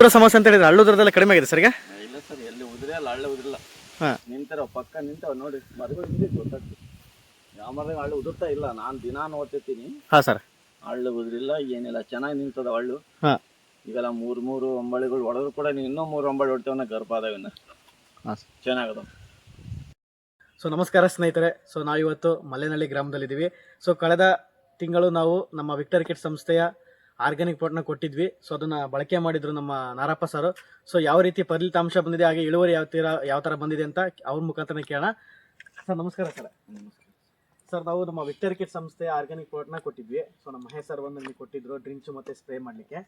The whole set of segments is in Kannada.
ಗೊಬ್ಬರ ಸಮಸ್ಯೆ ಅಂತ ಹೇಳಿದ್ರೆ ಹಳ್ಳುದ್ರದೆಲ್ಲ ಕಡಿಮೆ ಆಗಿದೆ ಸರ್ ಈಗ? ಇಲ್ಲ ಸರ್, ಎಲ್ಲಿ ಉದುರಿಲ್ಲ, ಹಳ್ಳ ಉದುರಿಲ್ಲ. ಹಾಂ, ನಿಂತಾರ ಪಕ್ಕ ನಿಂತಾವ ನೋಡಿ, ಮರಗಳು ಹಿಂದಿತ್ತು ಗೊತ್ತಾಗ್ತದೆ. ಯಾವ ಮರದಾಗ ಹಳ್ಳು ಉದುರ್ತಾ ಇಲ್ಲ. ನಾನು ದಿನಾ ನೋಡ್ತಿರ್ತೀನಿ, ಹಾಂ ಸರ್. ಹಳ್ಳು ಉದುರಿಲ್ಲ, ಏನಿಲ್ಲ, ಚೆನ್ನಾಗಿ ನಿಂತದ ಹಳ್ಳು. ಹಾಂ ಈಗೆಲ್ಲ ಮೂರು ಒಂಬಳಿಗಳು ಹೊಡೆದ್ರು ಕೂಡ ನೀವು ಇನ್ನೂ 3 ಒಂಬಳಿ ಹೊಡ್ತೇವನ್ನ ಗರ್ಭ ಅದಾವಿನ್ನ. ಹಾಂ ಚೆನ್ನಾಗದ. ಸೊ ನಮಸ್ಕಾರ ಸ್ನೇಹಿತರೆ. ಸೊ ನಾವಿವತ್ತು ಮಲ್ಲೇನಹಳ್ಳಿ ಗ್ರಾಮದಲ್ಲಿದ್ದೀವಿ. ಸೊ ಕಳೆದ ತಿಂಗಳು ನಾವು ನಮ್ಮ ವಿಕ್ಟರ್ ಕಿಟ್ ಸಂಸ್ಥೆಯ ಆರ್ಗ್ಯಾನಿಕ್ ಪೊಟ್ನ ಕೊಟ್ಟಿದ್ವಿ. ಸೊ ಅದನ್ನು ಬಳಕೆ ಮಾಡಿದ್ರು ನಮ್ಮ ನಾರಪ್ಪ ಸರ್. ಸೊ ಯಾವ ರೀತಿ ಫಲಿತಾಂಶ ಬಂದಿದೆ, ಹಾಗೆ ಇಳುವರಿ ಯಾವ ಥರ ಬಂದಿದೆ ಅಂತ ಅವ್ರ ಮುಖಾಂತರ ಕೇಳೋಣ. ಸರ್ ನಮಸ್ಕಾರ ಸರ್. ಸರ್ ನಾವು ನಮ್ಮ ವಿಕ್ಟರ್ ಕಿಟ್ ಸಂಸ್ಥೆಯ ಆರ್ಗ್ಯಾನಿಕ್ ಪೊಟ್ನ ಕೊಟ್ಟಿದ್ವಿ. ಸೊ ನಮ್ಮ ಮಹೇಶ್ ಸರ್ ಬಂದು ನಿಮಗೆ ಕೊಟ್ಟಿದ್ರು ಡ್ರಿಂಕ್ಸು ಮತ್ತು ಸ್ಪ್ರೇ ಮಾಡಲಿಕ್ಕೆ.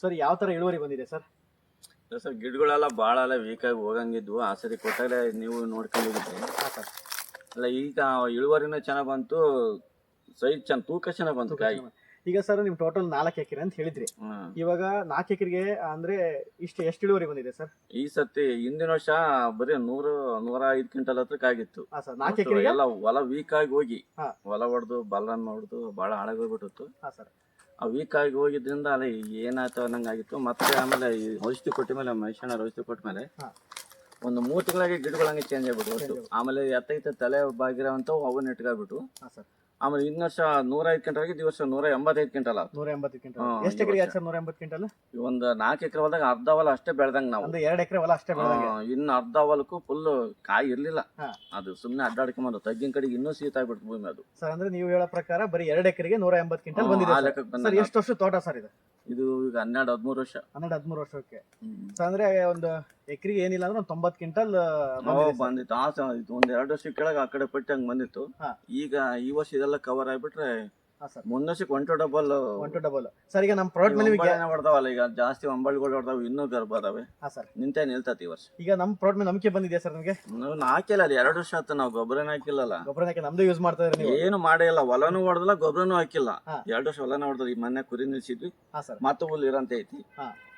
ಸರ್ ಯಾವ ಥರ ಇಳುವರಿ ಬಂದಿದೆ ಸರ್? ಸರ್ ಗಿಡಗಳೆಲ್ಲ ಭಾಳ ವೀಕಾಗಿ ಹೋಗಂಗಿದ್ವು. ಆ ಸರಿ ಕೊಟ್ಟಾಗಲೇ ನೀವು ನೋಡ್ಕೊಂಡಿದ್ರಿ. ಹಾಂ ಸರ್. ಅಲ್ಲ, ಈಗ ಇಳುವರಿನೂ ಚೆನ್ನಾಗಿ ಬಂತು, ಸೈಜ್ ತೂಕ ಚೆನ್ನಾಗಿ ಬಂತು ಕಾಯಿ. ಈಗ ಸರ್ ನಿಮ್ ಟೋಟಲ್ 4 ಎಕರೆ ಅಂತ ಹೇಳಿದ್ರಿ. ಇವಾಗ 4 ಎಕರೆಗೆ ಅಂದ್ರೆ ಎಷ್ಟು ಇಳುವರಿ ಬಂದಿದೆ ಸರ್? ಈ ಸತಿ ಹಿಂದಿನ ವರ್ಷ ಬರೀ 100-105 ಕ್ವಿಂಟಲ್ ಹತ್ರಕ್ಕೆ ಆಗಿತ್ತು. 4 ಎಕರೆಗೆ ಎಲ್ಲ ಹೊಲ ವೀಕ್ ಆಗಿ ಹೋಗಿ ಹೊಲ ಹೊಡೆದು ಬಲ್ಲನ್ ಹೊಡೆದು ಭಾಳ ಹಾಳಾಗೋಗ್ಬಿಟ್ಟಿತ್ತು. ಆ ವೀಕ್ ಆಗಿ ಹೋಗಿದ್ರಿಂದ ಅಲ್ಲಿ ಏನಾಯ್ತು ಅನ್ನಂಗೆ ಆಗಿತ್ತು. ಮತ್ತೆ ಆಮೇಲೆ ಈ ಔಷಧಿ ಕೊಟ್ಟ ಮೇಲೆ, ಮನುಷ್ಯನ ಔಷಧಿ ಕೊಟ್ಟ ಮೇಲೆ ಒಂದು 3 ತಿಂಗಳಿಗೆ ಗಿಡಗಳು ಹಂಗೆ ಚೇಂಜ್ ಆಗ್ಬಿಟ್ಟು, ಆಮೇಲೆ ಎತ್ತೈತೆ ತಲೆ ಬಾಗಿರೋವಂಥವು ಅವನ್ನ ಇಟ್ಕೊಂಡ್ಬಿಟ್ಟು, ಆಮೇಲೆ ಇನ್ನು ವರ್ಷ 105 ಕ್ವಿಂಟಲ್ ಆಗಿ, ಈ ವರ್ಷ 185 ಕ್ವಿಂಟಲ್. 180 ಕ್ವಿಂಟಲ್. ಎಷ್ಟು ಎಕರೆಗೆ ಸರ್ 180 ಕ್ವಿಂಟಲ್? ಒಂದು 4 ಎಕರೆ ಹೊಲದಾಗ ಅರ್ಧ ಹೊಲ ಅಷ್ಟೇ ಬೆಳೆದಂಗ ನಾವು. ಅಂದ್ರೆ 2 ಎಕರೆ ಹೊಲ ಅಷ್ಟೇ ಬೆಳೆದಂಗೆ. ಇನ್ನು ಅರ್ಧ ಹೊಲಕ್ಕೂ ಫುಲ್ ಕಾಯಿ ಇರ್ಲಿಲ್ಲ. ಅದು ಸುಮ್ಮನೆ ಅಡ್ಡಾಡ್ಕೊಂಬಂದು ತಗ್ಗಿನ ಕಡೆಗೆ ಇನ್ನೂ ಶೀತ ಆಗ್ಬಿಡ್ತು ಭೂಮಿ ಅದು. ಸರ್ ಅಂದ್ರೆ ನೀವು ಹೇಳೋ ಪ್ರಕಾರ ಬರೀ 2 ಎಕರೆಗೆ 180 ಕ್ವಿಂಟಲ್ ಬಂದಿದೆ. ಸರ್ ಎಷ್ಟು ವರ್ಷ ತೋಟ ಸರ್ ಇದು? ಇದು ಈಗ 12-13 ವರ್ಷ. 12-13 ವರ್ಷಕ್ಕೆ. ಅಂದ್ರೆ ಒಂದು ಎಕರೆಗೆ ಏನಿಲ್ಲ ಅಂದ್ರೆ 90 ಕ್ವಿಂಟಲ್ ಬಂದಿತ್ತು. ಒಂದ್ 2 ವರ್ಷ ಕೆಳಗೆ ಆ ಕಡೆ ಪಟ್ಟಿ ಹಂಗ್ ಬಂದಿತ್ತು. ಈಗ ಈ ವರ್ಷ ಇದೆಲ್ಲ ಕವರ್ ಆಗ್ಬಿಟ್ರೆ ಮುಂದ್ ವರ್ಷಕ್ಕೆ 1 to double. ಸರ್ ಈಗ ನಮ್ಮ ಪ್ರಾಡಕ್ಟ್ ಮೇಲೆ ಹೊಡೆದವಲ್ಲ, ಈಗ ಜಾಸ್ತಿ ಒಂಬಳಿಗಳು ಹೊಡೆದಾವ, ಇನ್ನೂ ಗರ್ಭ ಅದಾವೆ. ನಿಂತೆ ನಿಲ್ತತಿ ಈ ವರ್ಷ. ಈಗ ನಮ್ಮ ಪ್ರಾಡಕ್ಟ್ ಮೇಲೆ ನಂಬಿಕೆ ಬಂದಿದೆ ಸರ್ ನಿಮಗೆ? ನಾವು ಹಾಕಿಲ್ಲ, ಅದು 2 ವರ್ಷ ಆಯ್ತು ನಾವು ಗೊಬ್ಬರನ ಹಾಕಿಲ್ಲಲ್ಲ. ಗೊಬ್ಬರ ನಮ್ದು ಯೂಸ್ ಮಾಡ್ತಾ ಇದ್ರಿ? ಏನು ಮಾಡೇ ಇಲ್ಲ, ಹೊಲನೂ ಹೊಡೆದಿಲ್ಲ, ಗೊಬ್ಬರನೂ ಹಾಕಿಲ್ಲ. 2 ವರ್ಷ ಹೊಲನ ಹೊಡೆದ್ರಿ. ಈ ಮೊನ್ನೆ ಕುರಿ ನಿಲ್ಸಿದ್ವಿ, ಮತ್ತೆ ಹುಲ್ ಇರಂತ ಐತಿ.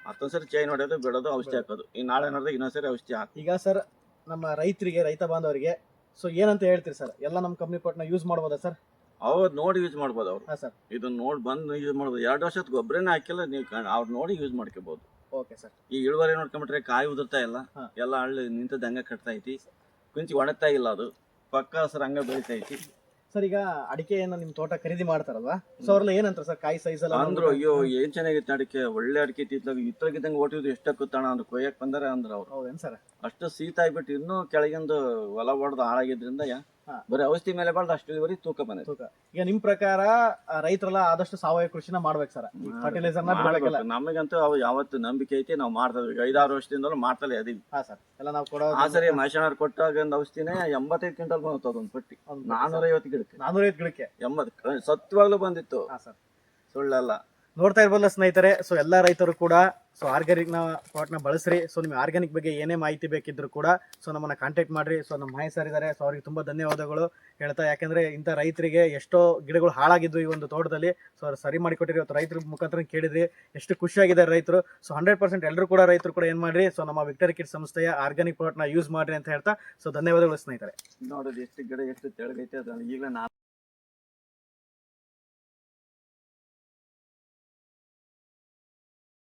ಮತ್ತೊಂದ್ಸರಿ ಚೈನ್ ಹೊಡೆಯೋದು, ಬಿಡೋದು, ಔಷಧಿ ಹಾಕೋದು. ಈ ನಾಳೆ ನೋಡಿದ್ರೆ ಇನ್ನೊಂದ್ಸರಿ ಔಷಧಿ ಹಾಕಿ. ಈಗ ಸರ್ ನಮ್ಮ ರೈತ ಬಾಂಧವರಿಗೆ ಸೊ ಏನಂತ ಹೇಳ್ತೀರಿ ಸರ್? ಎಲ್ಲ ನಮ್ಮ ಕಂಪ್ನಿ ಪ್ರಾಡಕ್ಟ್ನ ಯೂಸ್ ಮಾಡ್ಬೋದಾ ಸರ್? ಅವ್ರು ನೋಡಿ ಯೂಸ್ ಮಾಡ್ಬೋದು. ಅವ್ರು ಇದನ್ನ ನೋಡಿ ಬಂದು ಯೂಸ್ ಮಾಡ್ಬೋದು. 2 ವರ್ಷದ ಗೊಬ್ಬರನೇ ಹಾಕಿಲ್ಲ, ನೀವು ಅವ್ರು ನೋಡಿ ಯೂಸ್ ಮಾಡ್ಕೋಬಹುದು. Okay sir. ಈ ಇಳುವರಿ ನೋಡ್ಕೊಂಡ್ಬಿಟ್ರೆ ಕಾಯಿ ಉದುರ್ತಾ ಇಲ್ಲ, ಎಲ್ಲ ಹಳ್ಳಿ ನಿಂತದ ಹಂಗ ಕಟ್ತಾ ಐತಿ, ಕುಂಚಿ ಒಣಗ್ತಾ ಇಲ್ಲ, ಅದು ಪಕ್ಕ ಹಸಿರು ಹಂಗ ಬೆಳಿತಾ ಐತಿ. ಸರ್ ಈಗ ಅಡಿಕೆಯನ್ನು ನಿಮ್ ತೋಟ ಖರೀದಿ ಮಾಡ್ತಾರಲ್ವಾ, ಸೊ ಅವ್ರೆಲ್ಲ ಏನಂತಾರೆ ಸರ್ ಕಾಯಿ ಸೈಜ್ ಎಲ್ಲ? ಅಂದ್ರು ಅಯ್ಯೋ ಏನ್ ಚೆನ್ನಾಗಿತ್ತು ಅಡಿಕೆ, ಒಳ್ಳೆ ಅಡಿಕೆ ಇತ್ತಲಾಗಿದ್ದಂಗೆ ಓಟಿದ್ದು ಎಷ್ಟಕ್ಕೂತಾಣ ಅಂದ್ರು, ಕೊಯ್ಯಕ್ ಬಂದಾರೆ ಅಂದ್ರ ಅವ್ರು. ಹೌದೇನ್ ಸರ್? ಅಷ್ಟು ಶೀತ ಆಗ್ಬಿಟ್ಟು ಇನ್ನೂ ಕೆಳಗಿಂದು ಹೊಲ ಹೊಡೆದು ಹಾಳಾಗಿದ್ರಿಂದ ಬರೀ ಔಷಧಿ ಮೇಲೆ ಬಾಳ್ದು ಅಷ್ಟು ಇಳುವರಿ ತೂಕ ಬಂದಿದೆ. ಈಗ ನಿಮ್ ಪ್ರಕಾರ ರೈತರೆಲ್ಲ ಆದಷ್ಟು ಸಾವಯವ ಕೃಷಿನ ಮಾಡ್ಬೇಕು ಸರ್, ಫರ್ಟಿಲೈಸರ್ ನಮಗಂತೂ ಅವು ಯಾವತ್ತು ನಂಬಿಕೆ ಐತಿ, ನಾವು ಮಾಡ್ತಾ ಇದ್ವಿ. 5-6 ವರ್ಷದಿಂದಲೂ ಮಾಡ್ತಲೇ ಅದೀವಿ. ಎಲ್ಲ ನಾವು ಕೊಡೋ ಆ ಸರಿ ಮನುಷ್ಯನವ್ರು ಕೊಟ್ಟಾಗ ಒಂದು ಔಷಧಿನೇ 85 ಕ್ವಿಂಟಲ್ ಬಂತು. ಅದೊಂದು ಪಟ್ಟಿ 450 ಗಿಡಕ್ಕೆ 80 ಸತ್ವಾಗ್ಲೂ ಬಂದಿತ್ತು. ಸುಳ್ಳಲ್ಲ. ನೋಡ್ತಾ ಇರ್ಬೋದಲ್ಲ ಸ್ನೇಹಿತರೆ. ಸೊ ಎಲ್ಲ ರೈತರು ಕೂಡ ಸೊ ಆರ್ಗ್ಯಾನಿಕ್ ಪಾಟ್ನ ಬಳಸ್ರಿ. ಸೊ ನಿಮ್ಗೆ ಆರ್ಗ್ಯಾನಿಕ್ ಬಗ್ಗೆ ಏನೇ ಮಾಹಿತಿ ಬೇಕಿದ್ರು ಕೂಡ ಸೊ ನಮ್ಮನ್ನ ಕಾಂಟ್ಯಾಕ್ಟ್ ಮಾಡ್ರಿ. ಸೊ ನಮ್ಮ ಮಹೇಶ್ ಸರ್ ಇದ್ದಾರೆ, ಸೊ ಅವ್ರಿಗೆ ತುಂಬಾ ಧನ್ಯವಾದಗಳು ಹೇಳ್ತಾ. ಯಾಕಂದ್ರೆ ಇಂಥ ರೈತರಿಗೆ ಎಷ್ಟೋ ಗಿಡಗಳು ಹಾಳಾಗಿದ್ವು ಈ ಒಂದು ತೋಟದಲ್ಲಿ, ಸೊ ಅವ್ರು ಸರಿ ಮಾಡಿಕೊಟ್ಟಿರಿ. ಇವತ್ತು ರೈತರ ಮುಖಾಂತರ ಕೇಳಿದ್ರಿ, ಎಷ್ಟು ಖುಷಿಯಾಗಿದ್ದಾರೆ ರೈತರು. ಸೊ 100% ಎಲ್ಲರೂ ಕೂಡ ರೈತರು ಕೂಡ ಏನ್ ಮಾಡ್ರಿ, ಸೊ ನಮ್ಮ ವಿಕ್ಟರ್ ಕಿಟ್ ಸಂಸ್ಥೆಯ ಆರ್ಗ್ಯಾನಿಕ್ ಪ್ರಾಡಕ್ಟ್ನ ಯೂಸ್ ಮಾಡ್ರಿ ಅಂತ ಹೇಳ್ತಾ. ಸೊ ಧನ್ಯವಾದಗಳು ಸ್ನೇಹಿತರೆ. ನೋಡೋದು ಎಷ್ಟು ಗಿಡ ಎಷ್ಟು ತೆಳಗೈತೆ, ಅದು ಈಗ